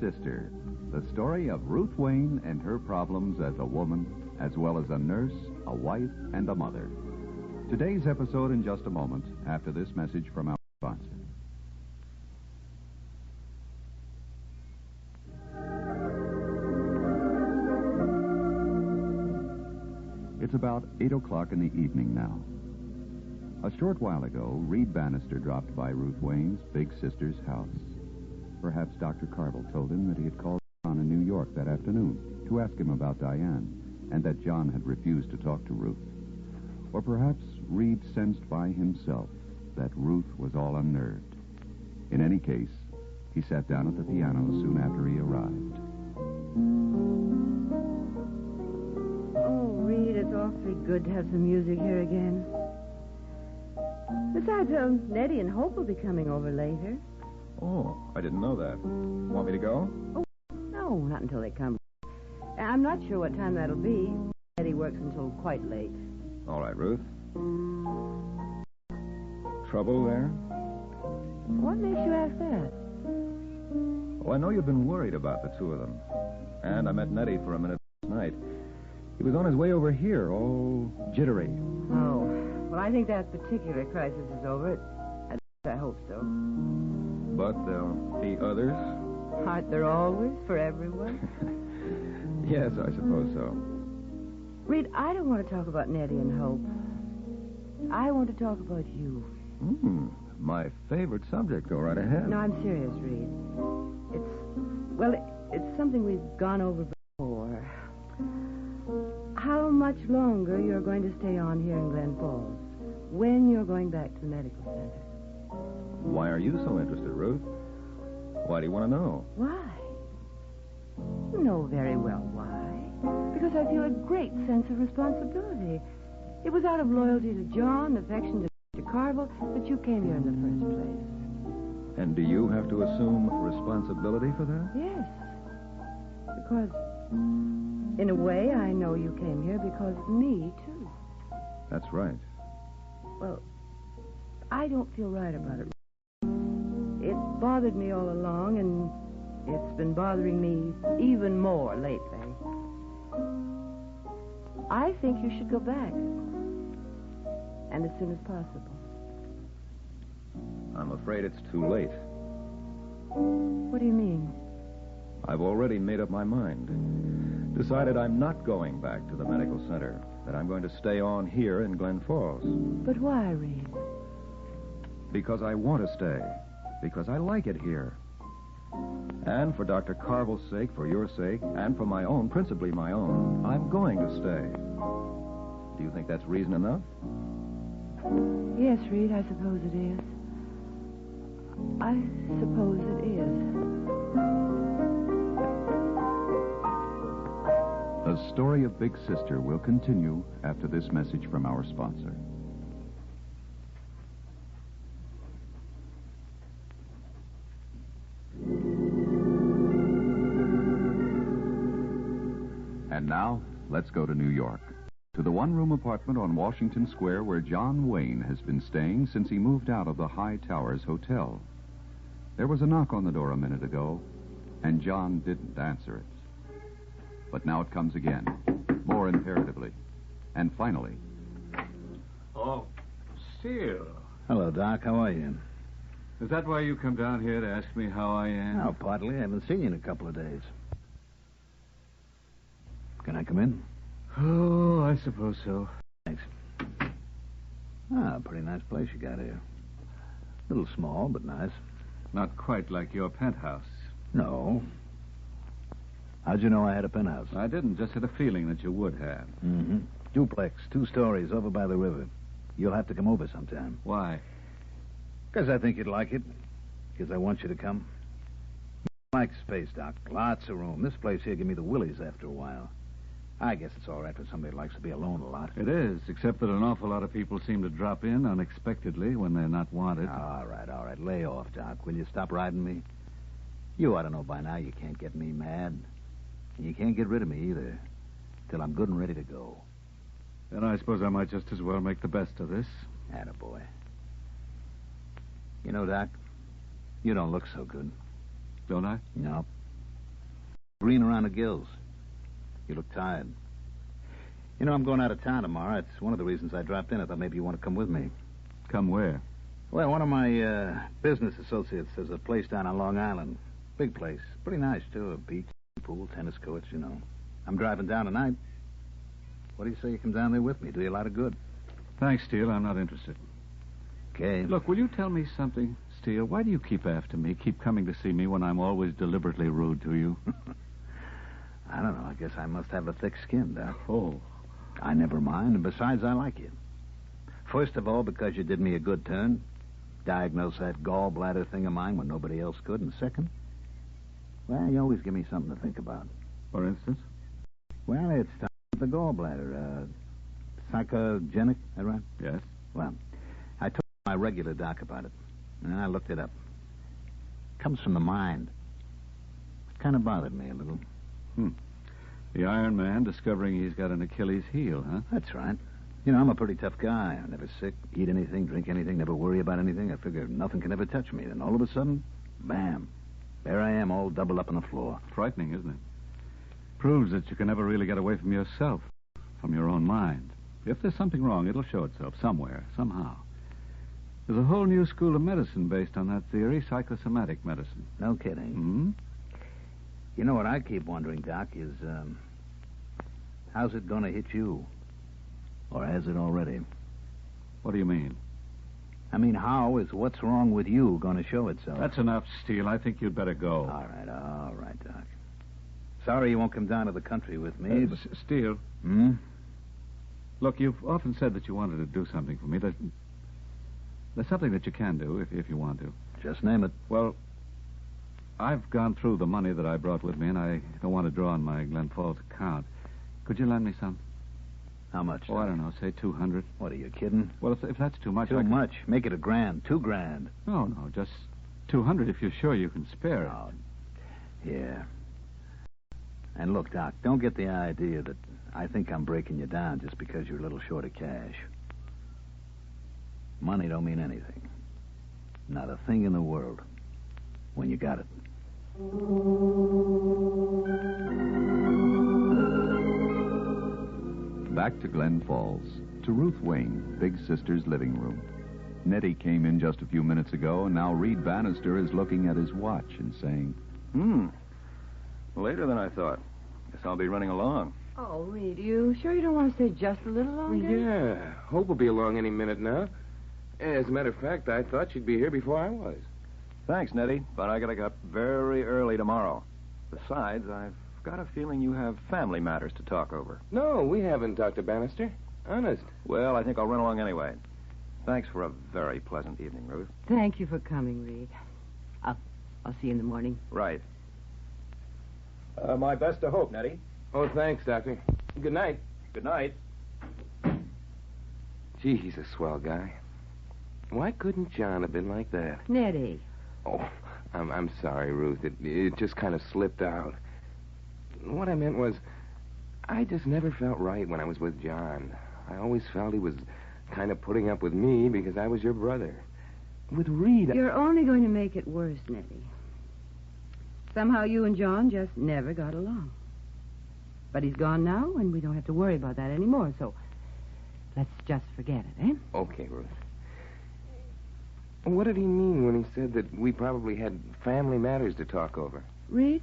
Sister, the story of Ruth Wayne and her problems as a woman, as well as a nurse, a wife, and a mother. Today's episode in just a moment, after this message from our sponsor. It's about 8 o'clock in the evening now. A short while ago, Reed Bannister dropped by Ruth Wayne's big sister's house. Perhaps Dr. Carville told him that he had called John in New York that afternoon to ask him about Diane, and that John had refused to talk to Ruth. Or perhaps Reed sensed by himself that Ruth was all unnerved. In any case, he sat down at the piano soon after he arrived. Oh, Reed, it's awfully good to have some music here again. Besides, Nettie and Hope will be coming over later. Oh, I didn't know that. Want me to go? Oh, no, not until they come. I'm not sure what time that'll be. Nettie works until quite late. All right, Ruth. Trouble there? What makes you ask that? Oh, I know you've been worried about the two of them. And I met Nettie for a minute last night. He was on his way over here, all jittery. Oh, well, I think that particular crisis is over. I hope so. But there'll be others? Aren't there always for everyone? Yes, I suppose so. Reed, I don't want to talk about Nettie and Hope. I want to talk about you. My favorite subject. Go right ahead. No, I'm serious, Reed. It's something we've gone over before. How much longer you're going to stay on here in Glen Falls? When you're going back to the medical center? Why are you so interested, Ruth? Why do you want to know? Why? You know very well why. Because I feel a great sense of responsibility. It was out of loyalty to John, affection to Mr. Carville, that you came here in the first place. And do you have to assume responsibility for that? Yes. Because, in a way, I know you came here because of me, too. That's right. Well, I don't feel right about it. It bothered me all along, and it's been bothering me even more lately. I think you should go back. And as soon as possible. I'm afraid it's too late. What do you mean? I've already made up my mind. Decided I'm not going back to the medical center. That I'm going to stay on here in Glen Falls. But why, Reed? Because I want to stay. Because I like it here. And for Dr. Carville's sake, for your sake, and for my own, principally my own, I'm going to stay. Do you think that's reason enough? Yes, Reed, I suppose it is. I suppose it is. The story of Big Sister will continue after this message from our sponsor. And now, let's go to New York, to the one-room apartment on Washington Square where John Wayne has been staying since he moved out of the High Towers Hotel. There was a knock on the door a minute ago, and John didn't answer it. But now it comes again, more imperatively. And finally... Oh, Steele. Hello, Doc. How are you? Is that why you come down here to ask me how I am? Oh, partly. I haven't seen you in a couple of days. Can I come in? Oh, I suppose so. Thanks. Ah, pretty nice place you got here. A little small, but nice. Not quite like your penthouse. No. How'd you know I had a penthouse? I didn't, just had a feeling that you would have. Mm-hmm. Duplex, 2 stories, over by the river. You'll have to come over sometime. Why? Because I think you'd like it. Because I want you to come. I like space, Doc. Lots of room. This place here give me the willies after a while. I guess it's all right for somebody who likes to be alone a lot. It is, except that an awful lot of people seem to drop in unexpectedly when they're not wanted. All right. Lay off, Doc. Will you stop riding me? You ought to know by now you can't get me mad. And you can't get rid of me either. Till I'm good and ready to go. Then I suppose I might just as well make the best of this. Attaboy. You know, Doc, you don't look so good. Don't I? No. green around the gills. You look tired. You know, I'm going out of town tomorrow. It's one of the reasons I dropped in. I thought maybe you want to come with me. Come where? Well, one of my business associates has a place down on Long Island. Big place. Pretty nice, too. A beach, pool, tennis courts, you know. I'm driving down tonight. What do you say you come down there with me? Do you a lot of good. Thanks, Steele. I'm not interested. Okay. Look, will you tell me something, Steele? Why do you keep after me, keep coming to see me when I'm always deliberately rude to you? I don't know. I guess I must have a thick skin, Doc. Oh. I never mind, and besides, I like you. First of all, because you did me a good turn. Diagnosed that gallbladder thing of mine when nobody else could. And second, well, you always give me something to think about. For instance? Well, it's time with the gallbladder. Psychogenic, is that right? Yes. Well, I told my regular doc about it, and I looked it up. It comes from the mind. It kind of bothered me a little. The Iron Man discovering he's got an Achilles heel, huh? That's right. You know, I'm a pretty tough guy. I'm never sick, eat anything, drink anything, never worry about anything. I figure nothing can ever touch me. Then all of a sudden, bam, there I am, all doubled up on the floor. Frightening, isn't it? Proves that you can never really get away from yourself, from your own mind. If there's something wrong, it'll show itself somewhere, somehow. There's a whole new school of medicine based on that theory, psychosomatic medicine. No kidding. Hmm? You know what I keep wondering, Doc, is how's it going to hit you? Or has it already? What do you mean? I mean, how is what's wrong with you going to show itself? That's enough, Steele. I think you'd better go. All right, Doc. Sorry you won't come down to the country with me. Steele. Look, you've often said that you wanted to do something for me. There's something that you can do if you want to. Just name it. Well, I've gone through the money that I brought with me, and I don't want to draw on my Glen Falls account. Could you lend me some? How much? Oh, I don't know. Say $200. What, are you kidding? Well, if that's too much, Too much. Make it $1,000. $2,000. No, just $200 if you're sure you can spare it. Oh, yeah. And look, Doc, don't get the idea that I think I'm breaking you down just because you're a little short of cash. Money don't mean anything. Not a thing in the world. When you got it. Back to Glen Falls, to Ruth Wayne, Big Sister's living room. Nettie came in just a few minutes ago, and now Reed Bannister is looking at his watch and saying, Later than I thought. Guess I'll be running along. Oh, Reed, you sure you don't want to stay just a little longer? Yeah. Hope will be along any minute now. As a matter of fact, I thought she'd be here before I was. Thanks, Nettie, but I gotta get up very early tomorrow. Besides, I've got a feeling you have family matters to talk over. No, we haven't, Dr. Bannister. Honest. Well, I think I'll run along anyway. Thanks for a very pleasant evening, Ruth. Thank you for coming, Reed. I'll see you in the morning. Right. My best to hope, Nettie. Oh, thanks, Doctor. Good night. Good night. Gee, he's a swell guy. Why couldn't John have been like that? Nettie. Oh, I'm sorry, Ruth. It just kind of slipped out. What I meant was, I just never felt right when I was with John. I always felt he was kind of putting up with me because I was your brother. With Reed... You're only going to make it worse, Nettie. Somehow you and John just never got along. But he's gone now, and we don't have to worry about that anymore, so let's just forget it, eh? Okay, Ruth. What did he mean when he said that we probably had family matters to talk over? Reed?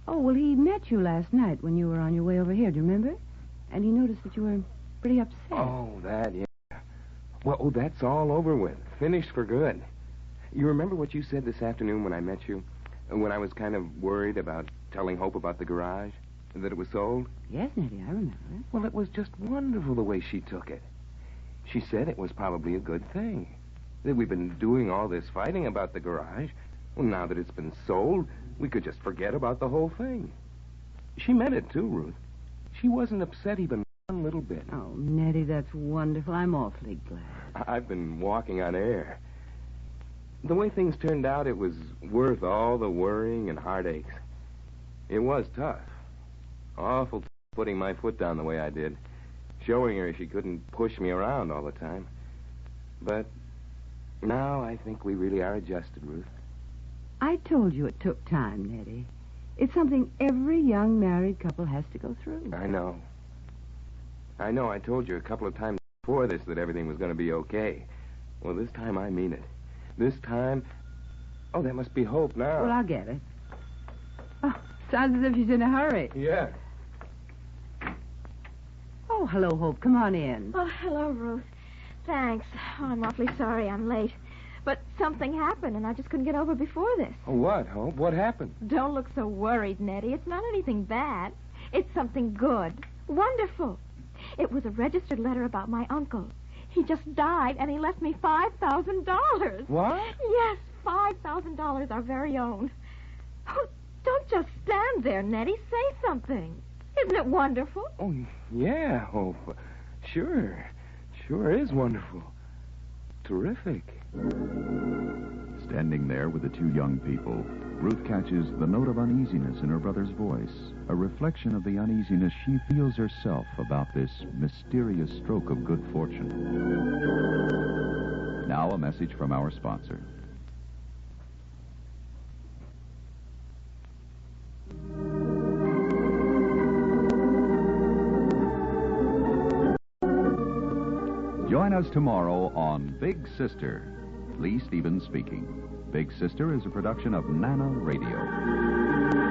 Oh, well, he met you last night when you were on your way over here, do you remember? And he noticed that you were pretty upset. Oh, that, yeah. Well, that's all over with. Finished for good. You remember what you said this afternoon when I met you? When I was kind of worried about telling Hope about the garage? That it was sold? Yes, Nettie, I remember. Well, it was just wonderful the way she took it. She said it was probably a good thing. That we've been doing all this fighting about the garage. Well, now that it's been sold, we could just forget about the whole thing. She meant it, too, Ruth. She wasn't upset even one little bit. Oh, Nettie, that's wonderful. I'm awfully glad. I've been walking on air. The way things turned out, it was worth all the worrying and heartaches. It was tough. Awful tough putting my foot down the way I did. Showing her she couldn't push me around all the time. But now I think we really are adjusted, Ruth. I told you it took time, Nettie. It's something every young married couple has to go through. I know. I told you a couple of times before this that everything was going to be okay. Well, this time I mean it. This time... Oh, that must be Hope now. Well, I'll get it. Oh, sounds as if she's in a hurry. Yeah. Oh, hello, Hope. Come on in. Oh, hello, Ruth. Thanks. Oh, I'm awfully sorry I'm late. But something happened, and I just couldn't get over before this. Oh, what, Hope? What happened? Don't look so worried, Nettie. It's not anything bad. It's something good. Wonderful. It was a registered letter about my uncle. He just died, and he left me $5,000. What? Yes, $5,000, our very own. Oh, don't just stand there, Nettie. Say something. Isn't it wonderful? Oh, yeah, Hope. Sure. Sure is wonderful. Terrific. Standing there with the two young people, Ruth catches the note of uneasiness in her brother's voice, a reflection of the uneasiness she feels herself about this mysterious stroke of good fortune. Now a message from our sponsor. Join us tomorrow on Big Sister. Lee Stevens speaking. Big Sister is a production of Nana Radio.